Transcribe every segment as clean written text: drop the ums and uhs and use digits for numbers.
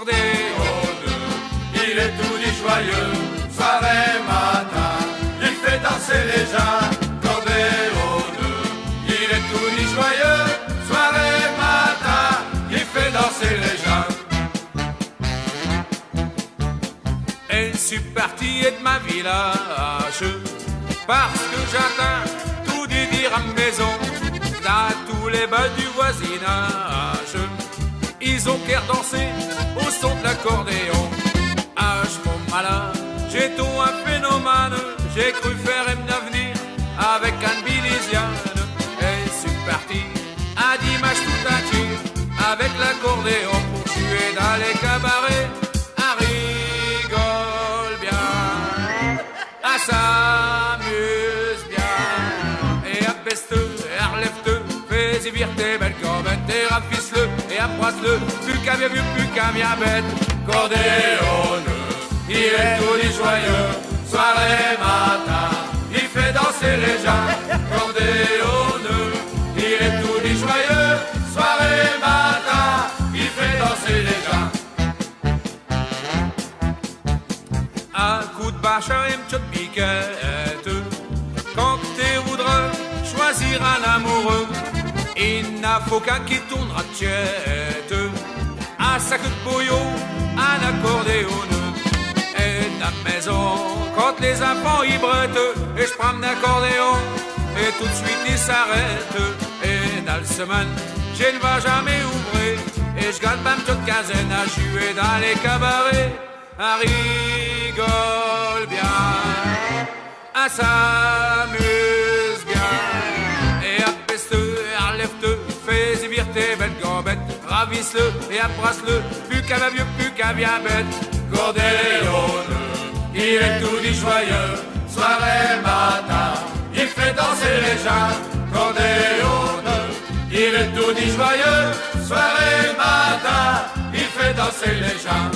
cordéone. Il est tout dit joyeux, soirée, matin, il fait danser les gens, cordéone. Il est tout dit joyeux, soirée, matin, il fait danser les gens. Et je suis parti de ma village, parce que j'atteins tout dire à maison, dans tous les bals du voisinage. Ils ont qu'à danser au son de l'accordéon. Ah, je m'en malin, j'ai tout un phénomène. J'ai cru faire un avenir avec un bilisiane. Et je suis parti à dimanche tout entier avec l'accordéon pour jouer dans les cabarets. Ah, rigole bien, ah, s'amuse bien. Et abaisse-te, relève-te, fais-y vire tes belles gambettes, et rafisse-le, et embrasse-le, plus qu'un bien vieux, plus qu'un bien bête. Cordéone, il est tout dit joyeux, soirée, matin, il fait danser les gens. Cordéone, il est tout dit joyeux, soirée, matin, il fait danser les gens. Un coup de bâche et une petite piquette, quand tu voudras choisir un amoureux, il n'a faut qu'un qui tournera de tête, un sac de bouillon, un accordéon. Et dans la maison, quand les enfants y brettent, et je prends un accordéon, et tout de suite ils s'arrêtent. Et dans la semaine, je ne vais jamais ouvrir, et je gagne ma petite quinzaine à jouer dans les cabarets. Ah, rigole bien, ah, s'amuse bien. Et abaisse-te, relève-te, fais-y vire tes belles gambettes, ravisse-le et embrasse-le, plus qu'un vieux, plus qu'un bien bête. Cordéone, il est tout dit joyeux, soirée, matin, il fait danser les gens. Cordéone, il est tout dit joyeux, soirée, matin, il fait danser les gens.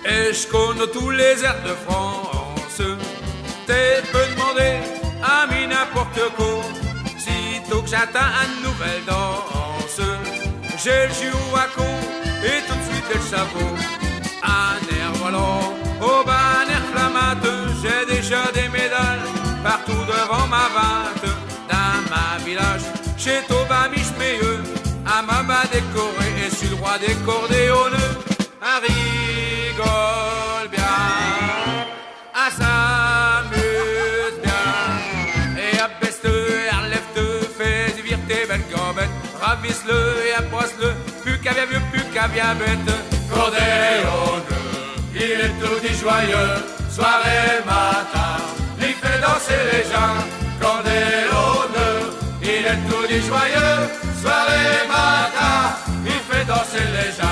Et je connais tous les airs de France, t'es peux demander à mi n'importe quoi. Sitôt que j'atteins une nouvelle danse, j'ai le joue à con et tout de suite le chapeau. Un air volant, au bas un air flammate, j'ai déjà des médailles partout devant ma vente. Dans ma village, chez Thomas Michmeilleux, à ma bas décoré et sur le roi des cordéonneux. Un rigole bien, ah, s'amuse bien. Et abaisse-te, relève-te, fais-y vire tes belles gambettes, ravisse-le et embrasse-le, plus qu'un bien vieux, plus qu'un bien bête. Cordéone, il est tout dit joyeux, soirée, matin, il fait danser les gens. Cordéone, il est tout dit joyeux, soirée, matin, il fait danser les gens.